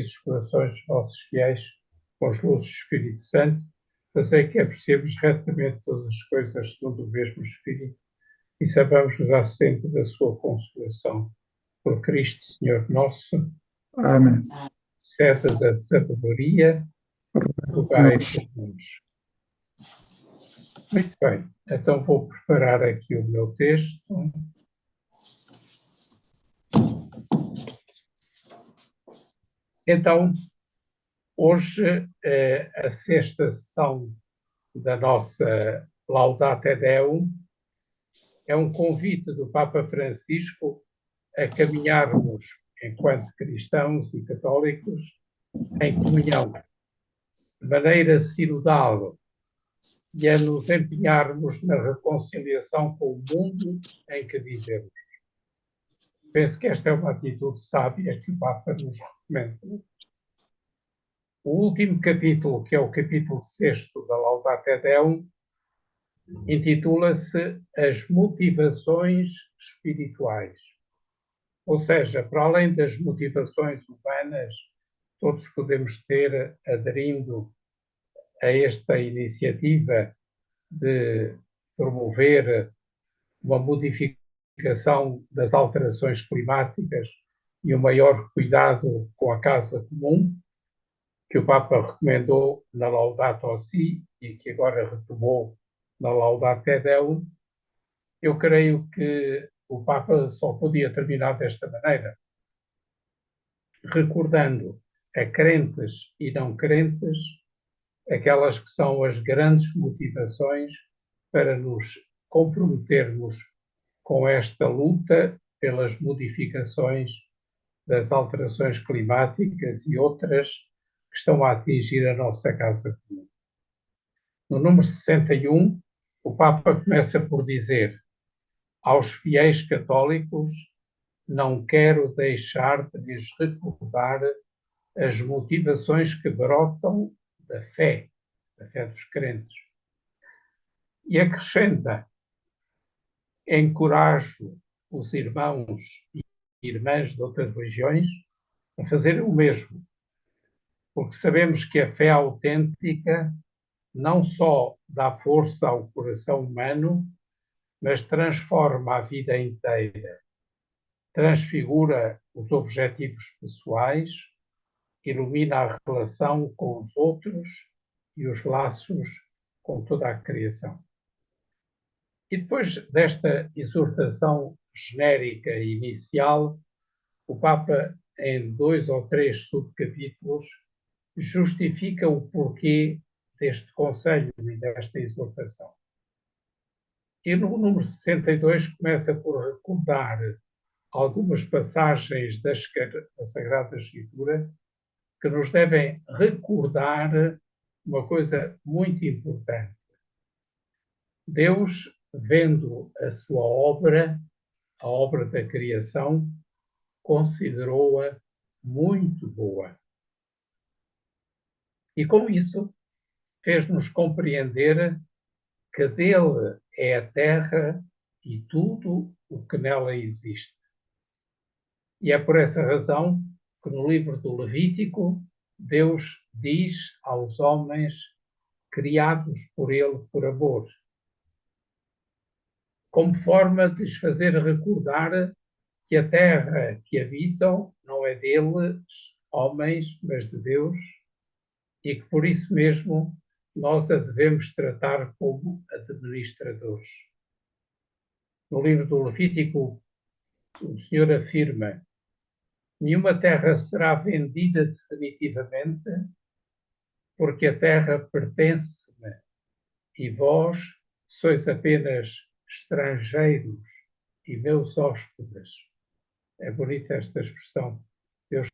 instruís os corações dos vossos fiéis com as luzes do Espírito Santo, fazei que apreciemos retamente todas as coisas segundo o mesmo Espírito e saibamos usar sempre da sua consolação. Por Cristo, Senhor nosso, Amém. sede da sabedoria, rogai por nós. Muito bem, então vou preparar aqui o meu texto. Então, hoje, a sexta sessão da nossa Laudate Deum é um convite do Papa Francisco a caminharmos, enquanto cristãos e católicos, em comunhão, de maneira sinodal, e a nos empenharmos na reconciliação com o mundo em que vivemos. Penso que esta é uma atitude sábia que o Papa nos recomenda. O último capítulo, que é o capítulo 6º da Laudate Deum, intitula-se As Motivações Espirituais. Ou seja, para além das motivações humanas, todos podemos ter, aderindo a esta iniciativa de promover uma modificação das alterações climáticas e um maior cuidado com a casa comum, que o Papa recomendou na Laudato Si e que agora retomou na Laudate Deum. Eu creio que o Papa só podia terminar desta maneira, recordando a crentes e não crentes aquelas que são as grandes motivações para nos comprometermos com esta luta pelas modificações das alterações climáticas e outras que estão a atingir a nossa casa comum. No número 61, o Papa começa por dizer: aos fiéis católicos, não quero deixar de lhes recordar as motivações que brotam da fé dos crentes. E acrescenta: encorajo os irmãos e irmãs de outras religiões a fazerem o mesmo, porque sabemos que a fé autêntica não só dá força ao coração humano, mas transforma a vida inteira, transfigura os objetivos pessoais, ilumina a relação com os outros e os laços com toda a criação. E depois desta exortação genérica e inicial, o Papa, em 2 ou 3 subcapítulos, justifica o porquê deste conselho e desta exortação. E no número 62 começa por recordar algumas passagens da Sagrada Escritura que nos devem recordar uma coisa muito importante. Deus, vendo a sua obra, a obra da criação, considerou-a muito boa. E com isso, fez-nos compreender que dele é a terra e tudo o que nela existe. E é por essa razão que no livro do Levítico, Deus diz aos homens criados por ele por amor, como forma de lhes fazer recordar que a terra que habitam não é deles, homens, mas de Deus, e que por isso mesmo nós a devemos tratar como administradores. No livro do Levítico, o Senhor afirma: nenhuma terra será vendida definitivamente, porque a terra pertence-me e vós sois apenas estrangeiros e meus hóspedes. É bonita esta expressão. Deus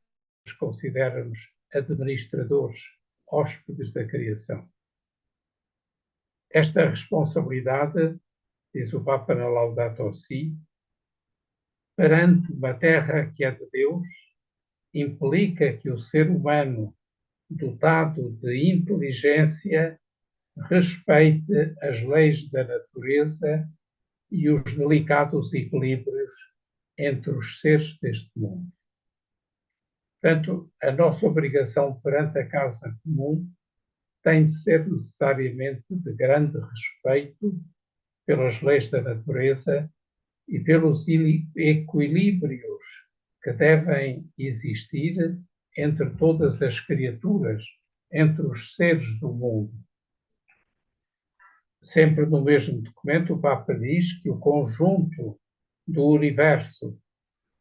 considera-nos administradores, hóspedes da criação. Esta responsabilidade, diz o Papa na Laudato Si, perante uma terra que é de Deus, implica que o ser humano, dotado de inteligência, respeite as leis da natureza e os delicados equilíbrios entre os seres deste mundo. Portanto, a nossa obrigação perante a casa comum tem de ser necessariamente de grande respeito pelas leis da natureza e pelos equilíbrios que devem existir entre todas as criaturas, entre os seres do mundo. Sempre no mesmo documento, o Papa diz que o conjunto do universo,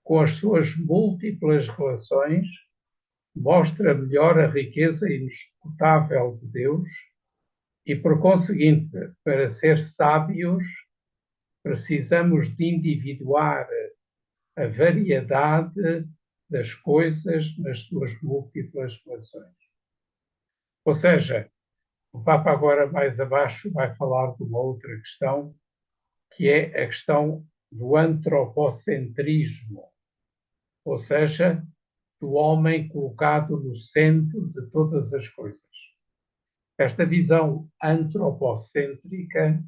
com as suas múltiplas relações, mostra melhor a riqueza inesgotável de Deus e, por conseguinte, para ser sábios, precisamos de individuar a variedade das coisas nas suas múltiplas relações. Ou seja, o Papa agora mais abaixo vai falar de uma outra questão, que é a questão do antropocentrismo, ou seja, do homem colocado no centro de todas as coisas. Esta visão antropocêntrica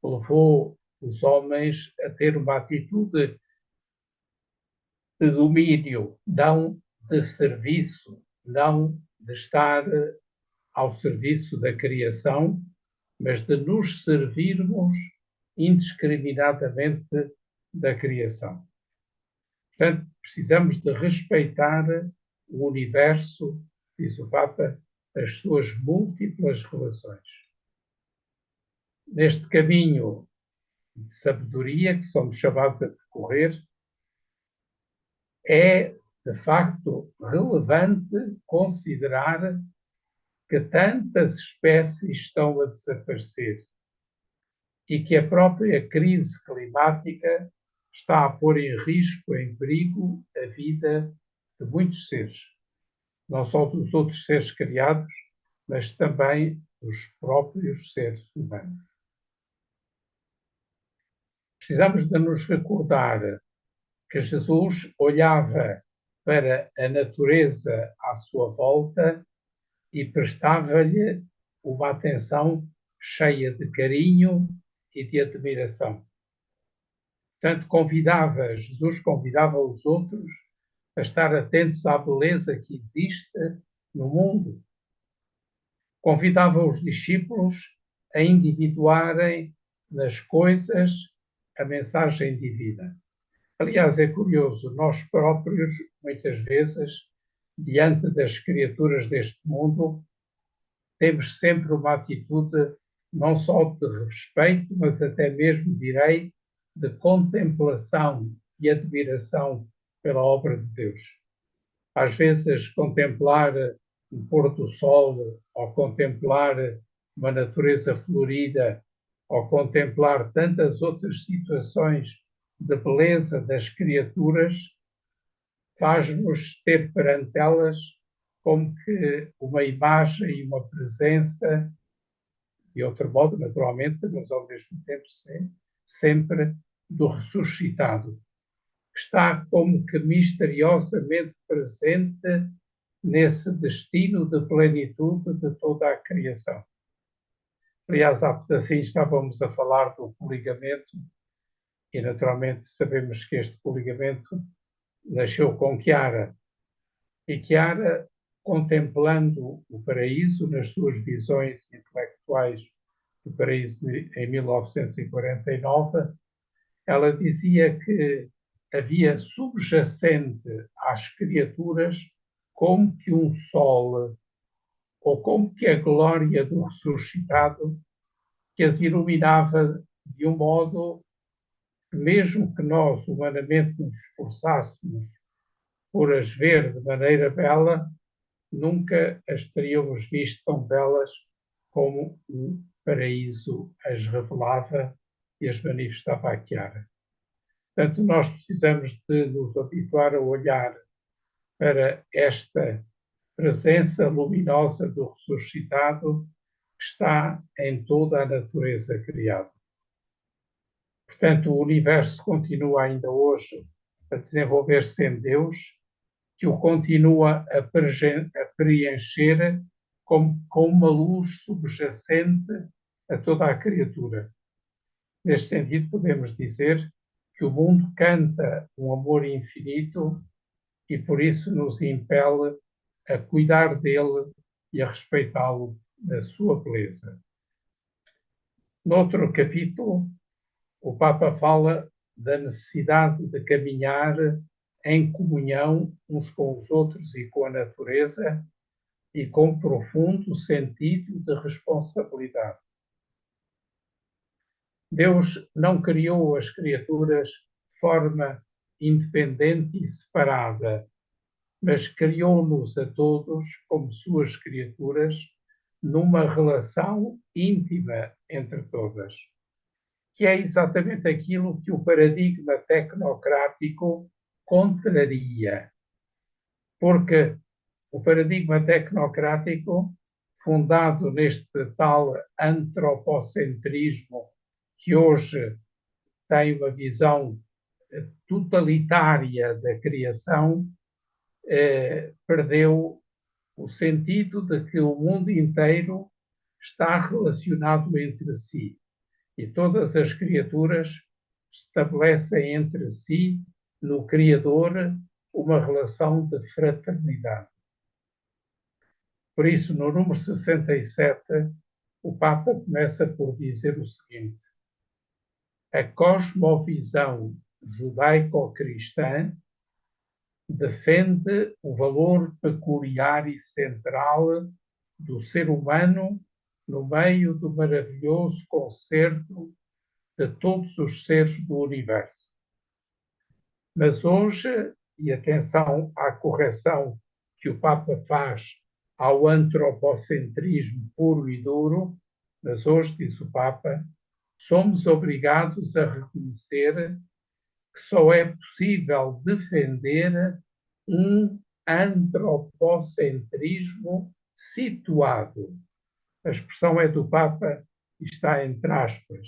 levou os homens a ter uma atitude de domínio, não de serviço, não de estar ao serviço da criação, mas de nos servirmos indiscriminadamente da criação. Portanto, precisamos de respeitar o universo, diz o Papa, as suas múltiplas relações. Neste caminho de sabedoria que somos chamados a percorrer, é, de facto, relevante considerar que tantas espécies estão a desaparecer e que a própria crise climática está a pôr em risco, em perigo, a vida de muitos seres, não só dos outros seres criados, mas também dos próprios seres humanos. Precisamos de nos recordar que Jesus olhava para a natureza à sua volta e prestava-lhe uma atenção cheia de carinho e de admiração. Portanto, Jesus convidava os outros a estar atentos à beleza que existe no mundo. Convidava os discípulos a individuarem nas coisas a mensagem divina. Aliás, é curioso, nós próprios, muitas vezes, diante das criaturas deste mundo, temos sempre uma atitude não só de respeito, mas até mesmo, direi, de contemplação e admiração pela obra de Deus. Às vezes, contemplar um pôr do sol, ou contemplar uma natureza florida, ou contemplar tantas outras situações de beleza das criaturas, faz-nos ter perante elas como que uma imagem e uma presença, de outro modo, naturalmente, mas ao mesmo tempo sempre do ressuscitado, que está como que misteriosamente presente nesse destino de plenitude de toda a criação. Aliás, há assim estávamos a falar do coligamento, e naturalmente sabemos que este coligamento nasceu com Chiara, e Chiara, contemplando o paraíso nas suas visões intelectuais do paraíso em 1949, ela dizia que havia subjacente às criaturas como que um sol, ou como que a glória do ressuscitado, que as iluminava de um modo que, mesmo que nós humanamente nos esforçássemos por as ver de maneira bela, nunca as teríamos visto tão belas como o paraíso as revelava e as manifestava a Chiara. Portanto, nós precisamos de nos habituar a olhar para esta presença luminosa do ressuscitado que está em toda a natureza criada. Portanto, o universo continua ainda hoje a desenvolver-se em Deus, que o continua a preencher com uma luz subjacente a toda a criatura. Neste sentido, podemos dizer que o mundo canta um amor infinito e por isso nos impele a cuidar dele e a respeitá-lo na sua beleza. Noutro capítulo, o Papa fala da necessidade de caminhar em comunhão uns com os outros e com a natureza e com profundo sentido de responsabilidade. Deus não criou as criaturas de forma independente e separada, mas criou-nos a todos como suas criaturas numa relação íntima entre todas, que é exatamente aquilo que o paradigma tecnocrático contraria, porque o paradigma tecnocrático, fundado neste tal antropocentrismo, que hoje tem uma visão totalitária da criação, perdeu o sentido de que o mundo inteiro está relacionado entre si e todas as criaturas estabelecem entre si, no Criador, uma relação de fraternidade. Por isso, no número 67, o Papa começa por dizer o seguinte: a cosmovisão judaico-cristã defende o valor peculiar e central do ser humano no meio do maravilhoso concerto de todos os seres do universo. Mas hoje, e atenção à correção que o Papa faz ao antropocentrismo puro e duro, mas hoje, diz o Papa, somos obrigados a reconhecer que só é possível defender um antropocentrismo situado. A expressão é do Papa e está entre aspas.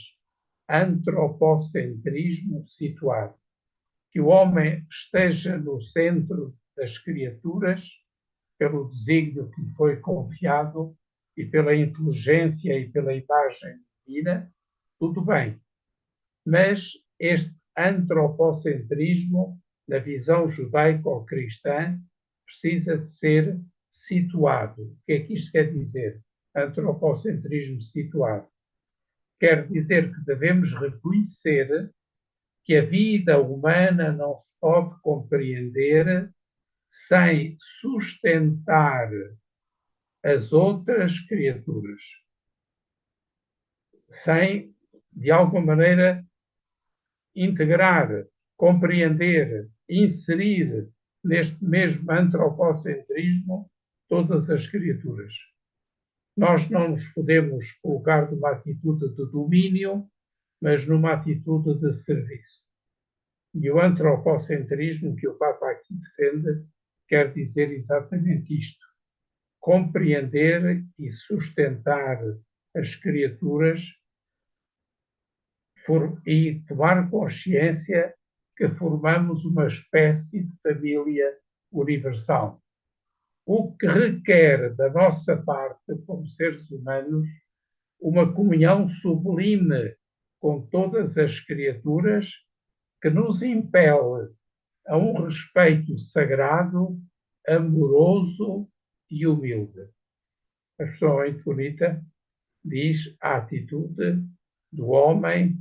Antropocentrismo situado. Que o homem esteja no centro das criaturas, pelo desígnio que lhe foi confiado e pela inteligência e pela imagem divina, tudo bem. Mas este antropocentrismo, na visão judaico-cristã, precisa de ser situado. O que é que isto quer dizer? Antropocentrismo situado. Quer dizer que devemos reconhecer que a vida humana não se pode compreender sem sustentar as outras criaturas, sem, de alguma maneira, integrar, compreender, inserir neste mesmo antropocentrismo todas as criaturas. Nós não nos podemos colocar numa atitude de domínio, mas numa atitude de serviço. E o antropocentrismo que o Papa aqui defende quer dizer exatamente isto: compreender e sustentar as criaturas e tomar consciência que formamos uma espécie de família universal. O que requer da nossa parte, como seres humanos, uma comunhão sublime com todas as criaturas que nos impele a um respeito sagrado, amoroso e humilde. A expressão muito bonita diz a atitude do homem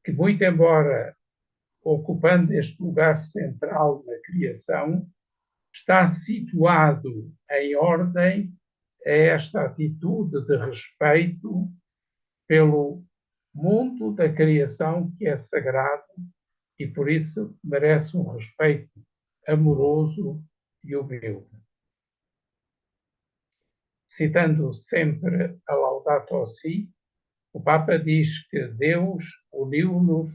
que, muito embora ocupando este lugar central na criação, está situado em ordem a esta atitude de respeito pelo mundo da criação que é sagrado e por isso merece um respeito amoroso e humilde. Citando sempre a Laudato Si, o Papa diz que Deus uniu-nos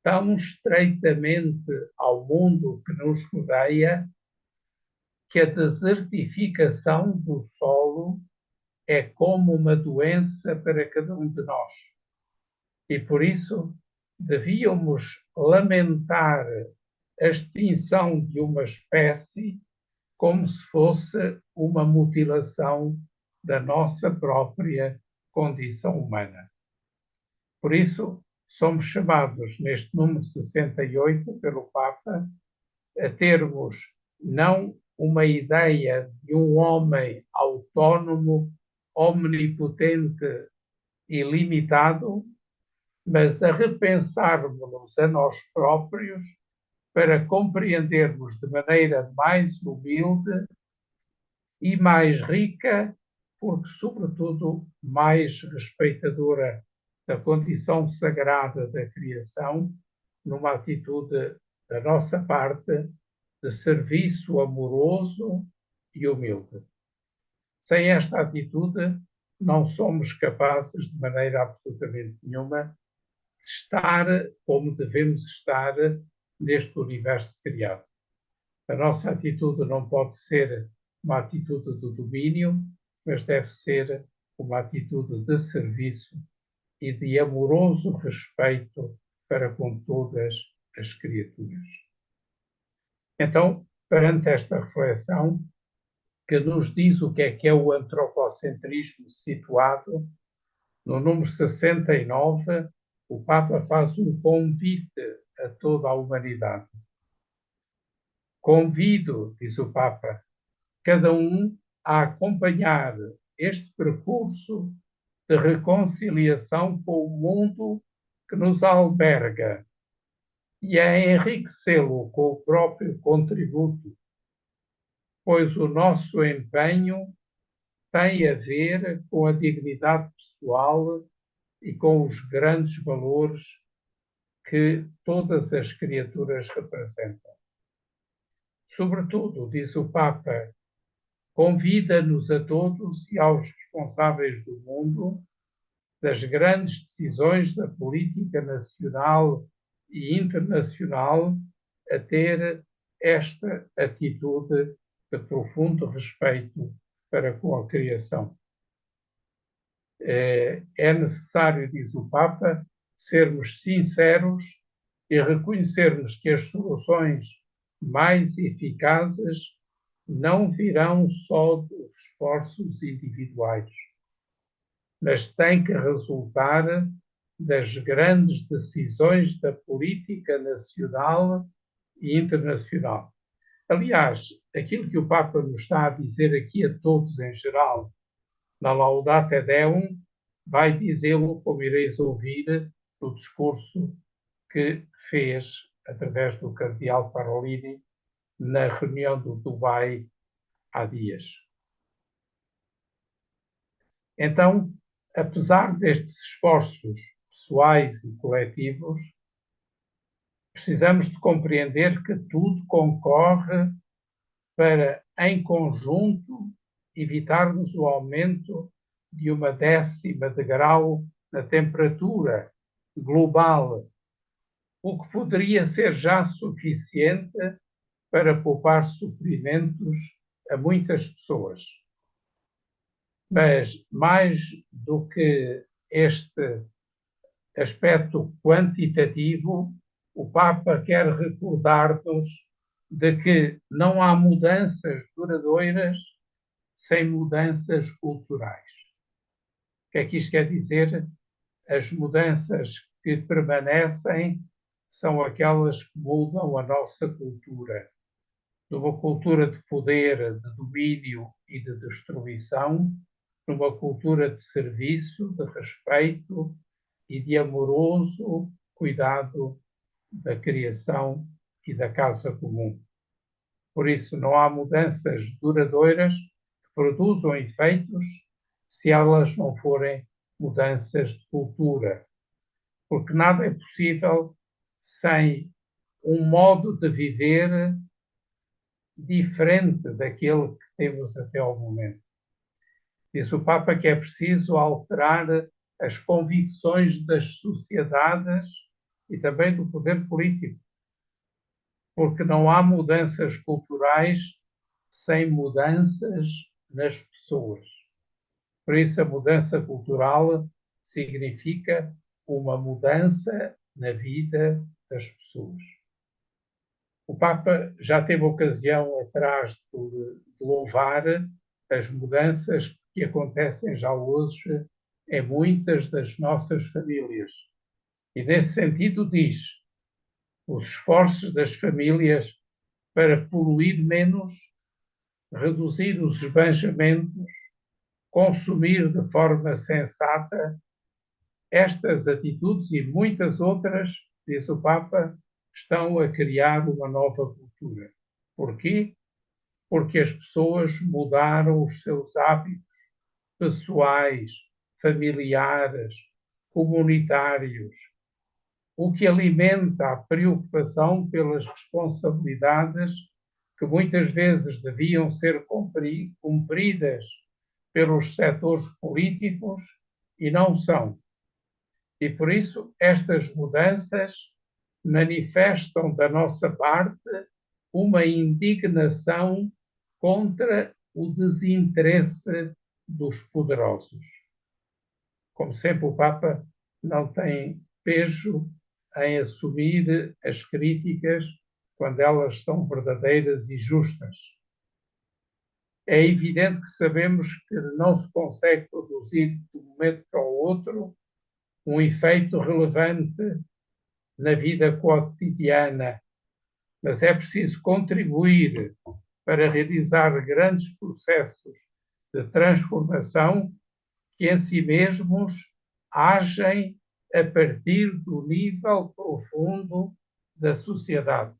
tão estreitamente ao mundo que nos rodeia que a desertificação do solo é como uma doença para cada um de nós. E por isso devíamos lamentar a extinção de uma espécie como se fosse uma mutilação da nossa própria condição humana. Por isso, somos chamados neste número 68 pelo Papa a termos não uma ideia de um homem autónomo, omnipotente e limitado, mas a repensarmos-nos a nós próprios para compreendermos de maneira mais humilde e mais rica, porque, sobretudo, mais respeitadora da condição sagrada da criação, numa atitude da nossa parte de serviço amoroso e humilde. Sem esta atitude, não somos capazes, de maneira absolutamente nenhuma, de estar como devemos estar neste universo criado. A nossa atitude não pode ser uma atitude de domínio, mas deve ser uma atitude de serviço e de amoroso respeito para com todas as criaturas. Então, perante esta reflexão, que nos diz o que é o antropocentrismo situado, no número 69, o Papa faz um convite a toda a humanidade. Convido, diz o Papa, cada um a acompanhar este percurso de reconciliação com o mundo que nos alberga e a enriquecê-lo com o próprio contributo, pois o nosso empenho tem a ver com a dignidade pessoal e com os grandes valores que todas as criaturas representam. Sobretudo, diz o Papa, convida-nos a todos e aos responsáveis do mundo das grandes decisões da política nacional e internacional a ter esta atitude de profundo respeito para com a criação. É necessário, diz o Papa, sermos sinceros e reconhecermos que as soluções mais eficazes não virão só dos esforços individuais, mas têm que resultar das grandes decisões da política nacional e internacional. Aliás, aquilo que o Papa nos está a dizer aqui a todos em geral, na Laudate Deum, vai dizê-lo, como ireis ouvir, no discurso que fez através do cardeal Parolini na reunião do Dubai há dias. Então, apesar destes esforços pessoais e coletivos, precisamos de compreender que tudo concorre para, em conjunto, evitarmos o aumento de 1/10 de grau na temperatura global, o que poderia ser já suficiente para poupar sofrimentos a muitas pessoas. Mas, mais do que este aspecto quantitativo, o Papa quer recordar-nos de que não há mudanças duradouras sem mudanças culturais. O que é que isto quer dizer? As mudanças que permanecem são aquelas que mudam a nossa cultura. De uma cultura de poder, de domínio e de destruição, numa cultura de serviço, de respeito e de amoroso cuidado da criação e da casa comum. Por isso, não há mudanças duradouras que produzam efeitos se elas não forem mudanças de cultura, porque nada é possível sem um modo de viver diferente daquele que temos até ao momento. Diz o Papa que é preciso alterar as convicções das sociedades e também do poder político, porque não há mudanças culturais sem mudanças nas pessoas. Por isso, a mudança cultural significa uma mudança na vida das pessoas. O Papa já teve ocasião atrás de louvar as mudanças que acontecem já hoje em muitas das nossas famílias. E, nesse sentido, diz: os esforços das famílias para poluir menos, reduzir os esbanjamentos, consumir de forma sensata. Estas atitudes e muitas outras, diz o Papa, estão a criar uma nova cultura. Porquê? Porque as pessoas mudaram os seus hábitos pessoais, familiares, comunitários, o que alimenta a preocupação pelas responsabilidades que muitas vezes deviam ser cumpridas pelos setores políticos e não são. E por isso estas mudanças manifestam da nossa parte uma indignação contra o desinteresse dos poderosos. Como sempre, o Papa não tem pejo em assumir as críticas quando elas são verdadeiras e justas. É evidente que sabemos que não se consegue produzir de um momento para o outro um efeito relevante na vida cotidiana, mas é preciso contribuir para realizar grandes processos de transformação que em si mesmos agem a partir do nível profundo da sociedade.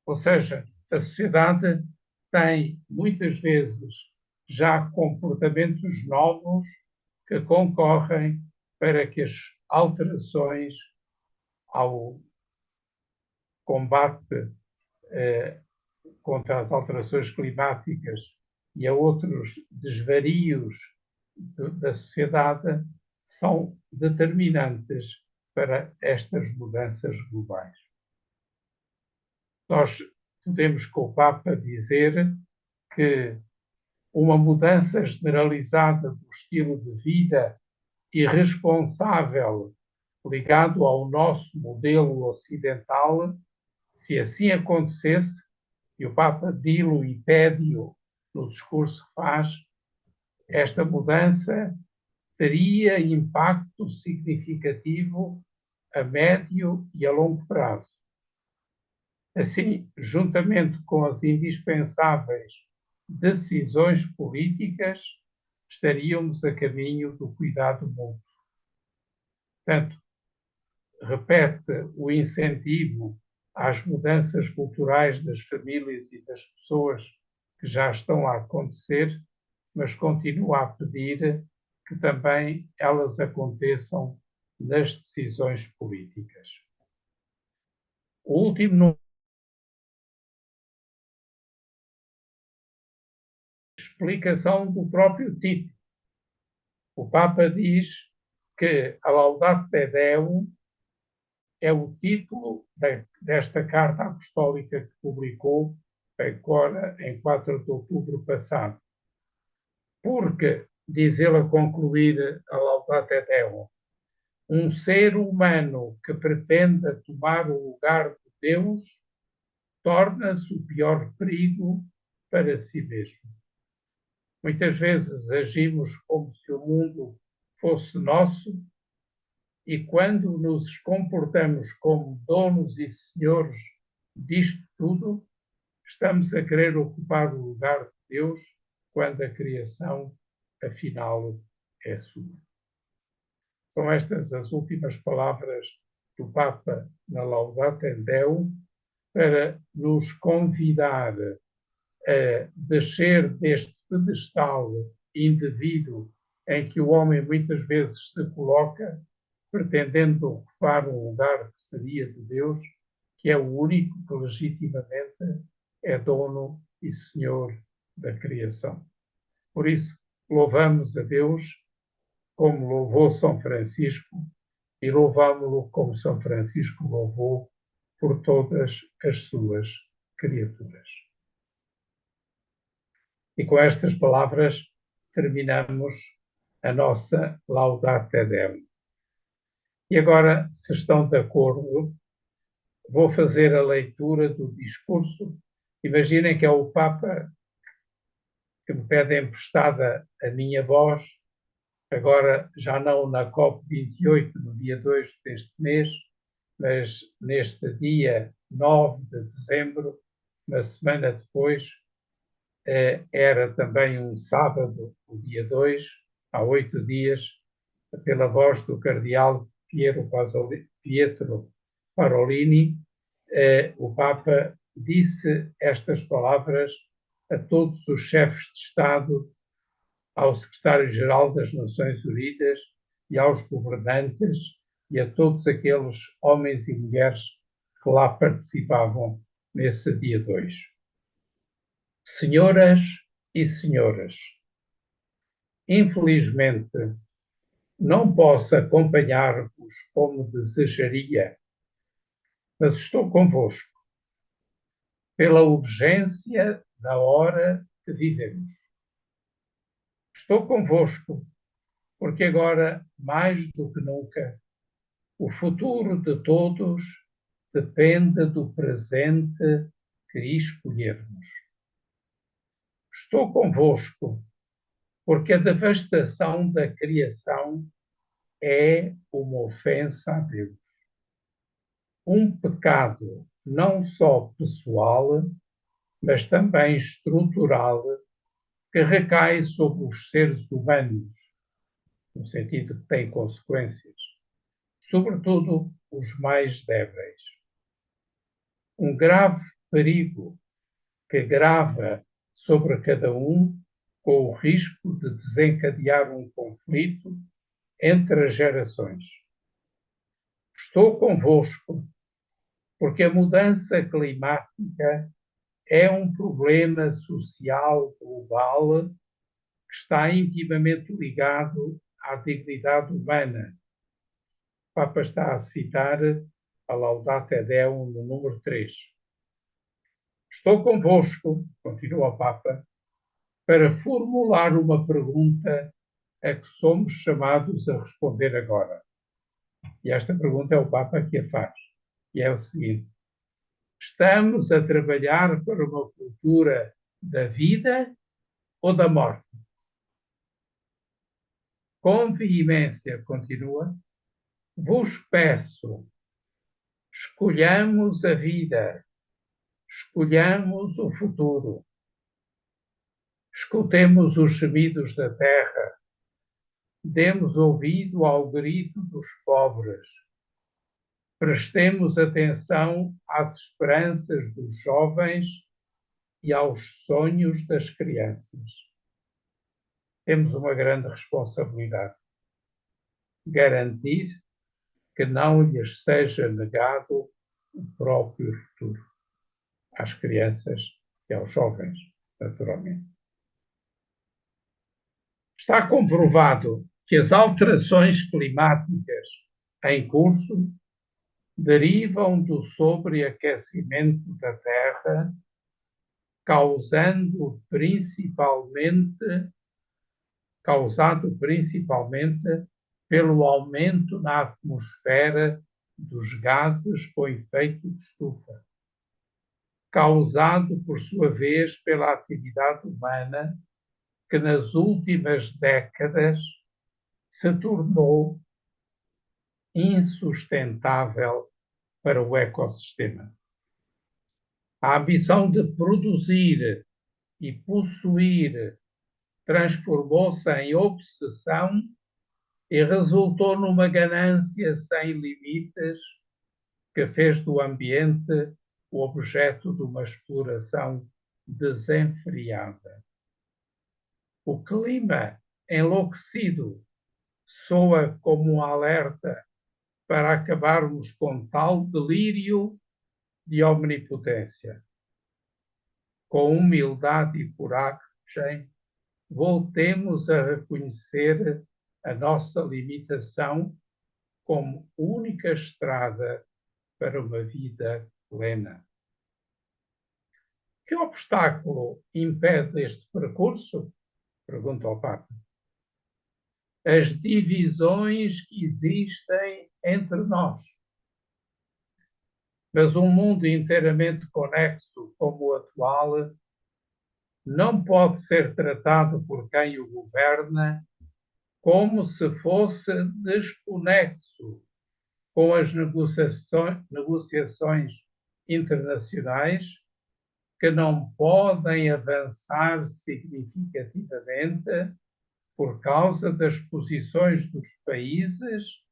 Ou seja, a sociedade tem muitas vezes já comportamentos novos que concorrem para que as alterações ao combate contra as alterações climáticas e a outros desvarios da sociedade são determinantes para estas mudanças globais. Nós podemos, com o Papa, dizer que uma mudança generalizada do estilo de vida irresponsável ligado ao nosso modelo ocidental, se assim acontecesse, e o Papa dilo e pede-o no discurso que faz, esta mudança teria impacto significativo a médio e a longo prazo. Assim, juntamente com as indispensáveis decisões políticas, estaríamos a caminho do cuidado mútuo. Portanto, repete o incentivo às mudanças culturais das famílias e das pessoas que já estão a acontecer, mas continua a pedir que também elas aconteçam nas decisões políticas. O último explicação do próprio título. O Papa diz que a Laudato Deum é o título desta carta apostólica que publicou agora em 4 de outubro passado. Porque, diz ele a concluir a Laudato Deum, um ser humano que pretenda tomar o lugar de Deus torna-se o pior perigo para si mesmo. Muitas vezes agimos como se o mundo fosse nosso e quando nos comportamos como donos e senhores disto tudo, estamos a querer ocupar o lugar de Deus quando a criação, afinal, é sua. São estas as últimas palavras do Papa na Laudato Deum para nos convidar a descer deste pedestal indevido em que o homem muitas vezes se coloca, pretendendo ocupar um lugar que seria de Deus, que é o único que legitimamente é dono e senhor da criação. Por isso, louvamos a Deus como louvou São Francisco e louvámo-lo como São Francisco louvou por todas as suas criaturas. E com estas palavras terminamos a nossa Laudato Deum. E agora, se estão de acordo, vou fazer a leitura do discurso. Imaginem que é o Papa que me pede emprestada a minha voz, agora já não na COP28, no dia 2 deste mês, mas neste dia 9 de dezembro, uma semana depois, era também um sábado, o dia 2, há 8 dias, pela voz do cardeal Pietro Parolini, o Papa disse estas palavras a todos os chefes de Estado, ao secretário-geral das Nações Unidas e aos governantes e a todos aqueles homens e mulheres que lá participavam nesse dia 2. Senhoras e senhores, infelizmente não posso acompanhar-vos como desejaria, mas estou convosco pela urgência da hora que vivemos. Estou convosco porque agora, mais do que nunca, o futuro de todos depende do presente que escolhermos. Estou convosco porque a devastação da criação é uma ofensa a Deus. Um pecado não só pessoal, mas também estrutural, que recai sobre os seres humanos, no sentido que tem consequências, sobretudo os mais débeis. Um grave perigo que grava sobre cada um, com o risco de desencadear um conflito entre as gerações. Estou convosco porque a mudança climática é um problema social global que está intimamente ligado à dignidade humana. O Papa está a citar a Laudate Deum no número 3. Estou convosco, continua o Papa, para formular uma pergunta a que somos chamados a responder agora. E esta pergunta é o Papa que a faz. E é o seguinte: estamos a trabalhar para uma cultura da vida ou da morte? Com veemência, continua, vos peço, escolhamos a vida, escolhamos o futuro, escutemos os gemidos da terra, demos ouvido ao grito dos pobres, prestemos atenção às esperanças dos jovens e aos sonhos das crianças. Temos uma grande responsabilidade: garantir que não lhes seja negado o próprio futuro, às crianças e aos jovens, naturalmente. Está comprovado que as alterações climáticas em curso derivam do sobreaquecimento da Terra, causado principalmente pelo aumento na atmosfera dos gases com efeito de estufa, causado, por sua vez, pela atividade humana, que nas últimas décadas se tornou insustentável para o ecossistema. A ambição de produzir e possuir transformou-se em obsessão e resultou numa ganância sem limites que fez do ambiente o objeto de uma exploração desenfreada. O clima enlouquecido soa como um alerta para acabarmos com tal delírio de omnipotência. Com humildade e coragem, voltemos a reconhecer a nossa limitação como única estrada para uma vida plena. Que obstáculo impede este percurso? Pergunta o Papa. As divisões que existem entre nós. Mas um mundo inteiramente conexo como o atual não pode ser tratado por quem o governa como se fosse desconexo com as negociações internacionais que não podem avançar significativamente por causa das posições dos países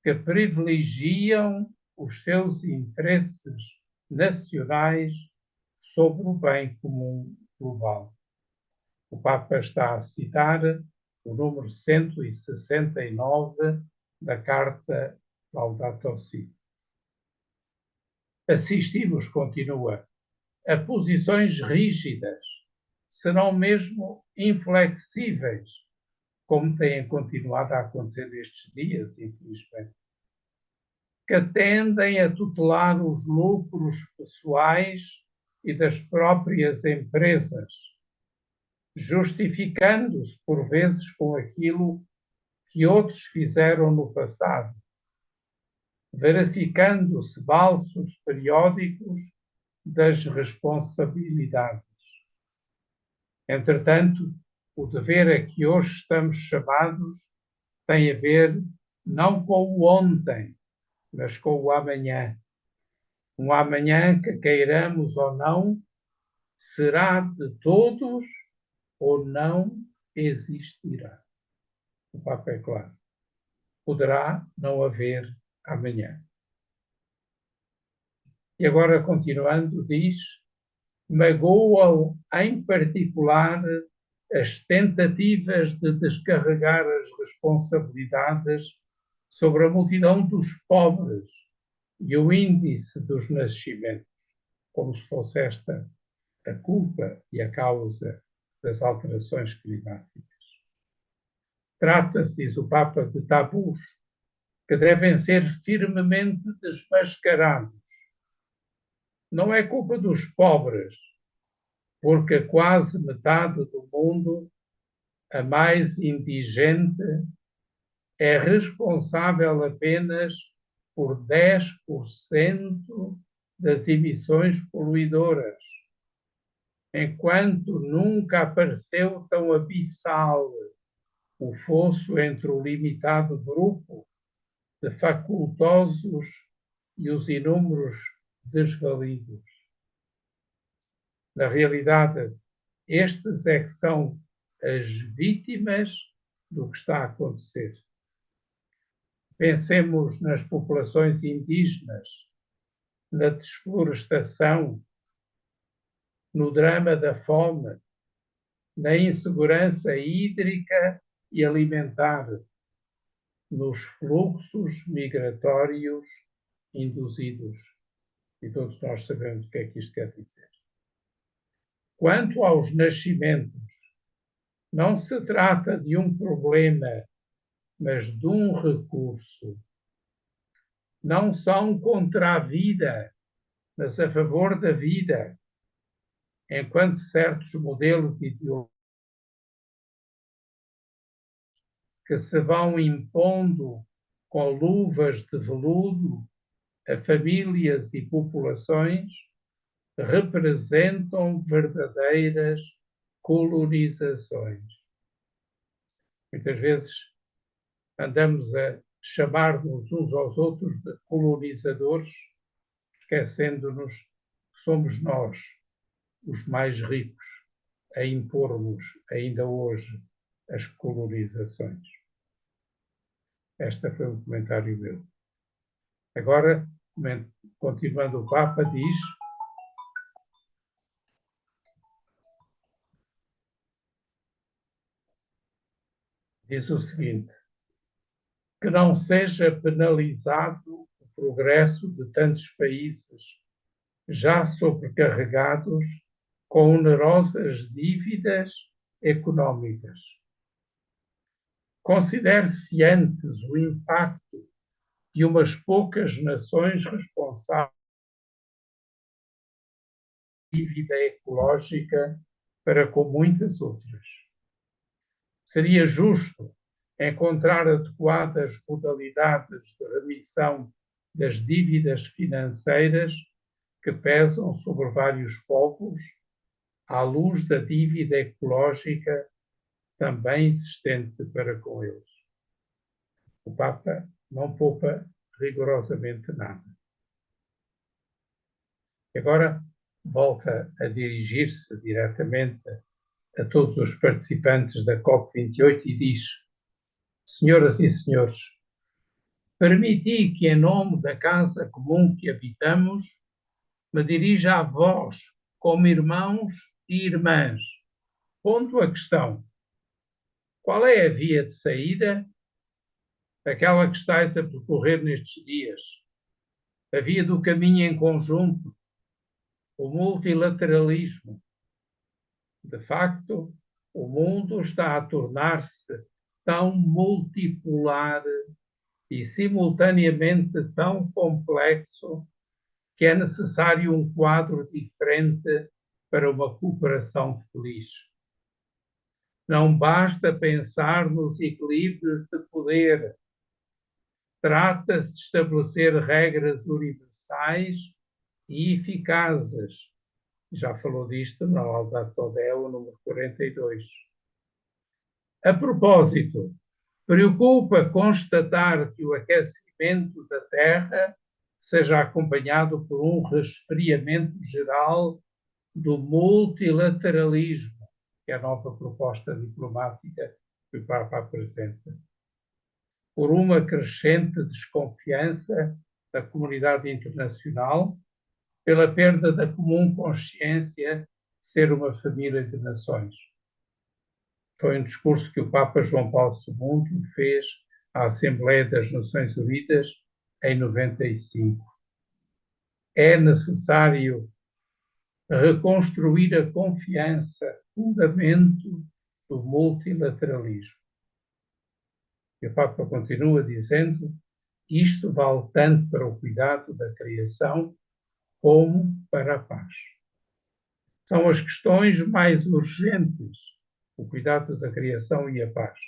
que privilegiam os seus interesses nacionais sobre o bem comum global. O Papa está a citar o número 169 da Carta Laudato Si. Assistimos, continua, a posições rígidas, se não mesmo inflexíveis, como têm continuado a acontecer nestes dias, infelizmente, que tendem a tutelar os lucros pessoais e das próprias empresas, justificando-se por vezes com aquilo que outros fizeram no passado, verificando-se valsos periódicos das responsabilidades. Entretanto, o dever a que hoje estamos chamados tem a ver não com o ontem, mas com o amanhã. Um amanhã que, queiramos ou não, será de todos ou não existirá. O Papa é claro. Poderá não haver amanhã. E agora, continuando, diz: magoam em particular as tentativas de descarregar as responsabilidades sobre a multidão dos pobres e o índice dos nascimentos, como se fosse esta a culpa e a causa das alterações climáticas. Trata-se, diz o Papa, de tabus que devem ser firmemente desmascarados. Não é culpa dos pobres, porque quase metade do mundo, a mais indigente, é responsável apenas por 10% das emissões poluidoras, enquanto nunca apareceu tão abissal o fosso entre o limitado grupo de facultosos e os inúmeros desvalidos. Na realidade, estes é que são as vítimas do que está a acontecer. Pensemos nas populações indígenas, na desflorestação, no drama da fome, na insegurança hídrica e alimentar, nos fluxos migratórios induzidos. E todos nós sabemos o que é que isto quer dizer. Quanto aos nascimentos, não se trata de um problema, mas de um recurso. Não são contra a vida, mas a favor da vida, enquanto certos modelos ideológicos que se vão impondo com luvas de veludo a famílias e populações representam verdadeiras colonizações. Muitas vezes andamos a chamar-nos uns aos outros de colonizadores, esquecendo-nos que somos nós, os mais ricos, a impormos ainda hoje as colonizações. Este foi um comentário meu. Agora, continuando, o Papa diz o seguinte: que não seja penalizado o progresso de tantos países já sobrecarregados com onerosas dívidas económicas. Considere-se antes o impacto de umas poucas nações responsáveis pela dívida ecológica para com muitas outras. Seria justo encontrar adequadas modalidades de remissão das dívidas financeiras que pesam sobre vários povos, à luz da dívida ecológica também existente para com eles. O Papa não poupa rigorosamente nada. Agora, volta a dirigir-se diretamente a todos os participantes da COP28 e diz: senhoras e senhores, permiti que, em nome da casa comum que habitamos, me dirija a vós como irmãos e irmãs. Ponto a questão. Qual é a via de saída? Aquela que estáis a percorrer nestes dias. A via do caminho em conjunto, o multilateralismo. De facto, o mundo está a tornar-se tão multipolar e simultaneamente tão complexo que é necessário um quadro diferente para uma cooperação feliz. Não basta pensar nos equilíbrios de poder. Trata-se de estabelecer regras universais e eficazes. Já falou disto na Laudato Deo, número 42. A propósito, preocupa constatar que o aquecimento da Terra seja acompanhado por um resfriamento geral do multilateralismo, que é a nova proposta diplomática que o Papa apresenta, por uma crescente desconfiança da comunidade internacional, pela perda da comum consciência de ser uma família de nações. Foi um discurso que o Papa João Paulo II fez à Assembleia das Nações Unidas em 95. É necessário reconstruir a confiança, fundamento do multilateralismo. E o Papa continua dizendo: isto vale tanto para o cuidado da criação como para a paz. São as questões mais urgentes, o cuidado da criação e a paz,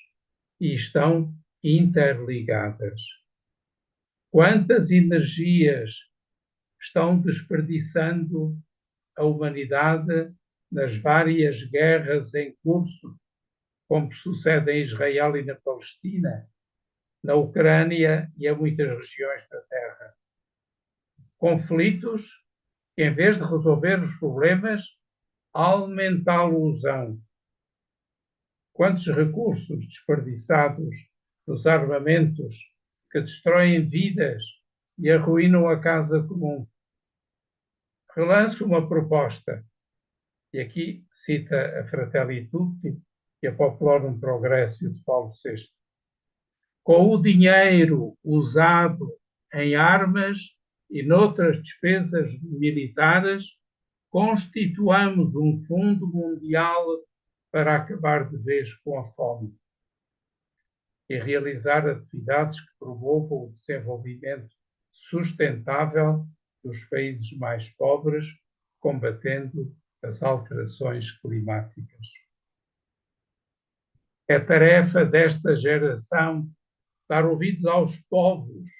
e estão interligadas. Quantas energias estão desperdiçando a humanidade nas várias guerras em curso, como sucede em Israel e na Palestina, na Ucrânia e em muitas regiões da Terra. Conflitos que, em vez de resolver os problemas, aumentá-los-ão. Quantos recursos desperdiçados nos armamentos que destroem vidas e arruinam a casa comum. Relanço uma proposta, e aqui cita a Fratelli Tutti e a Populorum Progressio de Paulo VI. Com o dinheiro usado em armas e noutras despesas militares, constituamos um fundo mundial para acabar de vez com a fome e realizar atividades que promovam o desenvolvimento sustentável dos países mais pobres, combatendo as alterações climáticas. É tarefa desta geração dar ouvidos aos povos,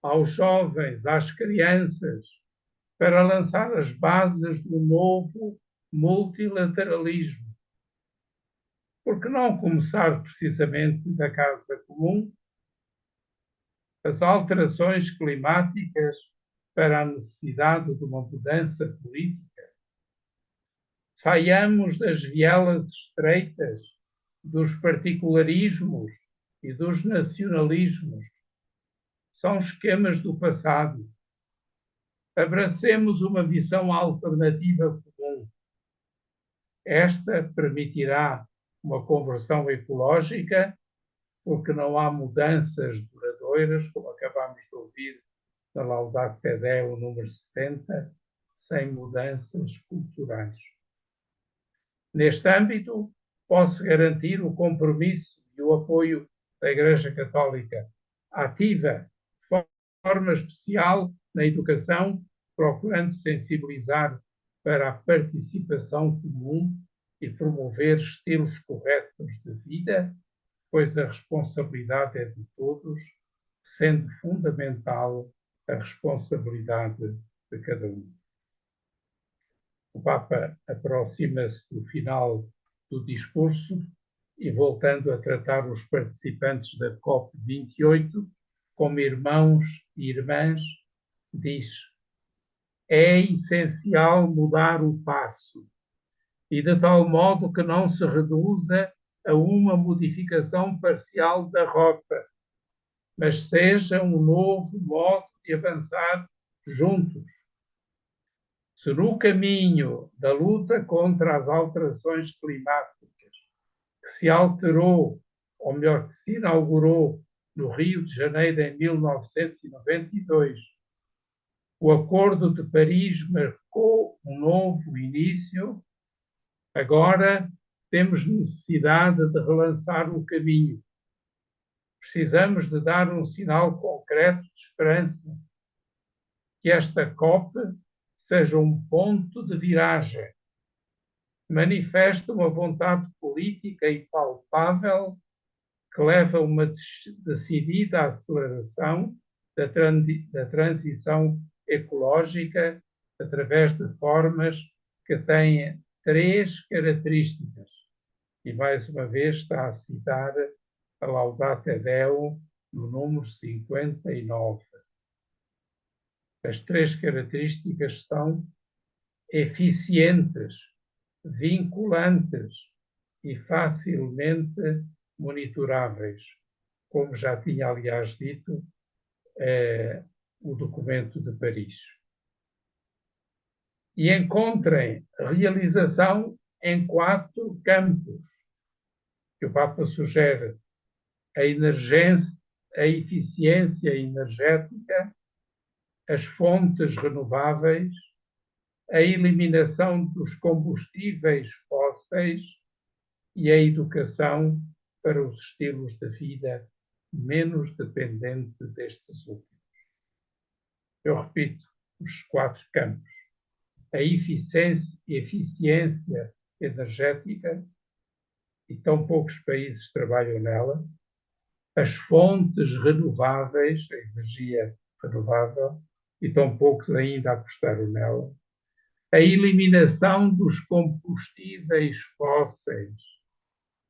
aos jovens, às crianças, para lançar as bases do novo multilateralismo. Por que não começar precisamente da casa comum? As alterações climáticas para a necessidade de uma mudança política. Saiamos das vielas estreitas, dos particularismos e dos nacionalismos. São esquemas do passado. Abracemos uma visão alternativa comum. Esta permitirá uma conversão ecológica, porque não há mudanças duradouras, como acabamos de ouvir na Laudato Deo número 70, sem mudanças culturais. Neste âmbito, posso garantir o compromisso e o apoio da Igreja Católica ativa, de forma especial na educação, procurando sensibilizar para a participação comum e promover estilos corretos de vida, pois a responsabilidade é de todos, sendo fundamental a responsabilidade de cada um. O Papa aproxima-se do final do discurso e, voltando a tratar os participantes da COP28 como irmãos e irmãs, diz: é essencial mudar o passo, e de tal modo que não se reduza a uma modificação parcial da rota, mas seja um novo modo de avançar juntos. Se no caminho da luta contra as alterações climáticas, que se alterou, ou melhor, que se inaugurou no Rio de Janeiro em 1992, o Acordo de Paris marcou um novo início. Agora temos necessidade de relançar o caminho. Precisamos de dar um sinal concreto de esperança, que esta COP seja um ponto de viragem, manifesta uma vontade política e palpável que leva a uma decidida aceleração da transição ecológica através de formas que têm três características. E, mais uma vez, está a citar a Laudato Deum no número 59. As três características são eficientes, vinculantes e facilmente monitoráveis, como já tinha, aliás, dito o documento de Paris. E encontrem realização em 4 campos que o Papa sugere: a eficiência energética, as fontes renováveis, a eliminação dos combustíveis fósseis e a educação para os estilos de vida menos dependentes destes últimos. Eu repito, os 4 campos: a eficiência energética, e tão poucos países trabalham nela; as fontes renováveis, a energia renovável, e tão poucos ainda apostaram nela; a eliminação dos combustíveis fósseis,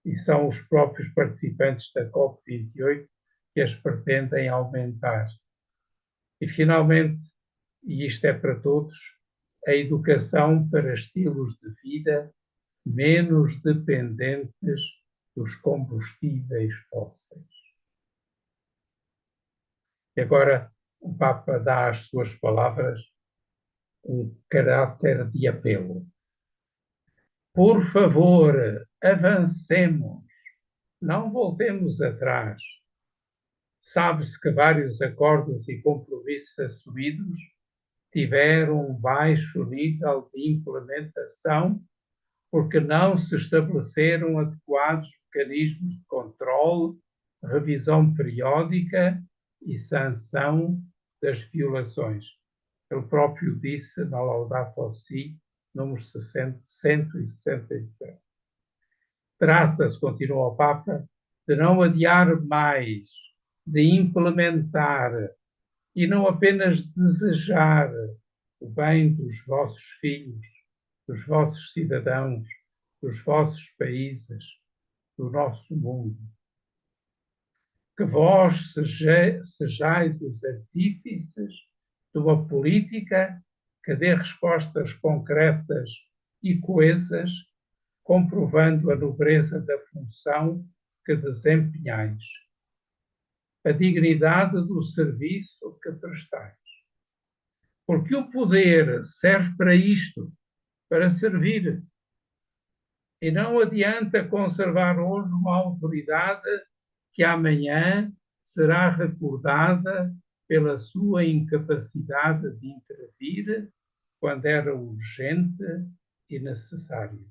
e são os próprios participantes da COP28 que as pretendem aumentar; e, finalmente, e isto é para todos, a educação para estilos de vida menos dependentes dos combustíveis fósseis. E agora o Papa dá às suas palavras um caráter de apelo. Por favor, avancemos, não voltemos atrás. Sabe-se que vários acordos e compromissos assumidos tiveram um baixo nível de implementação porque não se estabeleceram adequados mecanismos de controle, revisão periódica e sanção das violações. Ele próprio disse na Laudato Si, número 167. Trata-se, continua o Papa, de não adiar mais, de implementar e não apenas desejar o bem dos vossos filhos, dos vossos cidadãos, dos vossos países, do nosso mundo. Que vós sejais os artífices de uma política que dê respostas concretas e coesas, comprovando a nobreza da função que desempenhais, a dignidade do serviço que prestais. Porque o poder serve para isto, para servir. E não adianta conservar hoje uma autoridade que amanhã será recordada pela sua incapacidade de intervir quando era urgente e necessário.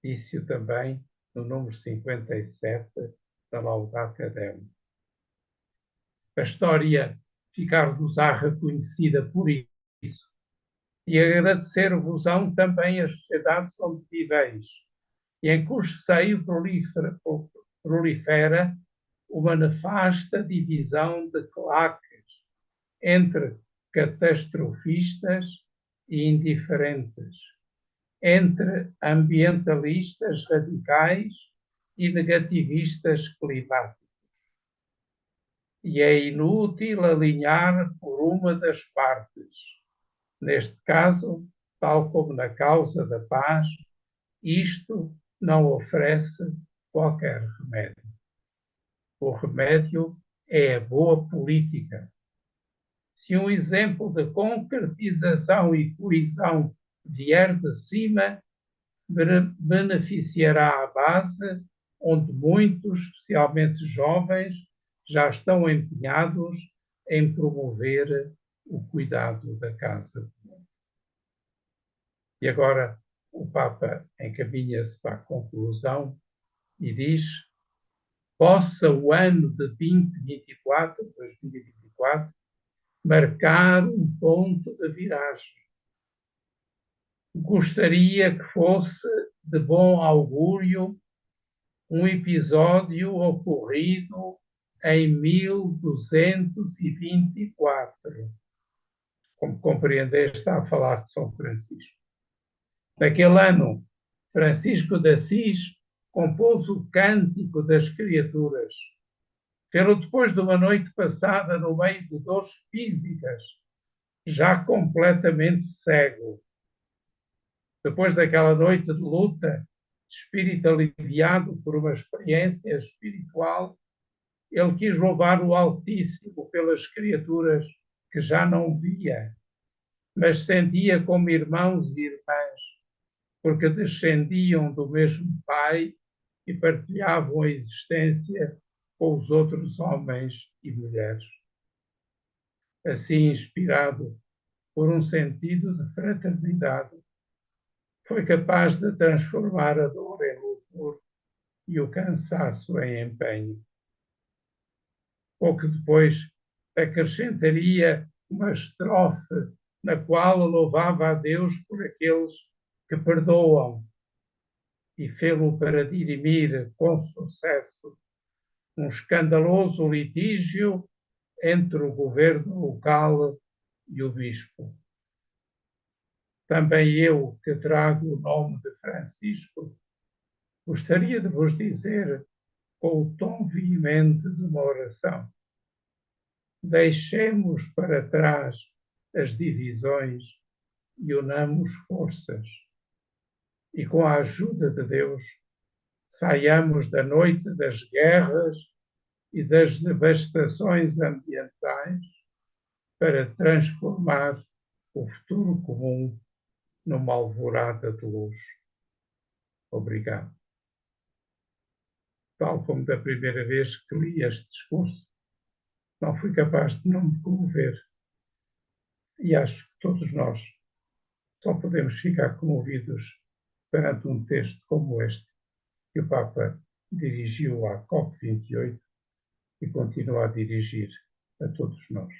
Disse-o também no número 57 da Laudato Deum. A história ficar-vos-á reconhecida por isso, e agradecer-vos-ão também as sociedades onde viveis, e em cujo seio prolifera uma nefasta divisão de claques entre catastrofistas e indiferentes, entre ambientalistas radicais e negativistas climáticos. E é inútil alinhar por uma das partes, Neste caso, tal como na causa da paz, isto não oferece qualquer remédio. O remédio é a boa política. Se um exemplo de concretização e coesão vier de cima, beneficiará a base, onde muitos, especialmente jovens, já estão empenhados em promover o cuidado da casa comum. E agora o Papa encaminha-se para a conclusão e diz: possa o ano de 2024, marcar um ponto de viragem. Gostaria que fosse de bom augúrio um episódio ocorrido em 1224. Como compreender, está a falar de São Francisco. Naquele ano, Francisco de Assis compôs o Cântico das Criaturas. Fê-lo depois de uma noite passada no meio de dores físicas, já completamente cego. Depois daquela noite de luta, de espírito aliviado por uma experiência espiritual, ele quis louvar o Altíssimo pelas criaturas que já não via, mas sentia como irmãos e irmãs, porque descendiam do mesmo Pai e partilhavam a existência com os outros homens e mulheres. Assim, inspirado por um sentido de fraternidade, foi capaz de transformar a dor em louvor e o cansaço em empenho. Pouco depois, acrescentaria uma estrofe na qual louvava a Deus por aqueles que perdoam e fê-lo para dirimir com sucesso um escandaloso litígio entre o governo local e o bispo. Também eu, que trago o nome de Francisco, gostaria de vos dizer, com o tom veemente de uma oração: deixemos para trás as divisões e unamos forças. E com a ajuda de Deus, saiamos da noite das guerras e das devastações ambientais para transformar o futuro comum numa alvorada de luz. Obrigado. Tal como da primeira vez que li este discurso, não fui capaz de não me comover. E acho que todos nós só podemos ficar comovidos perante um texto como este, que o Papa dirigiu à COP28 e continua a dirigir a todos nós.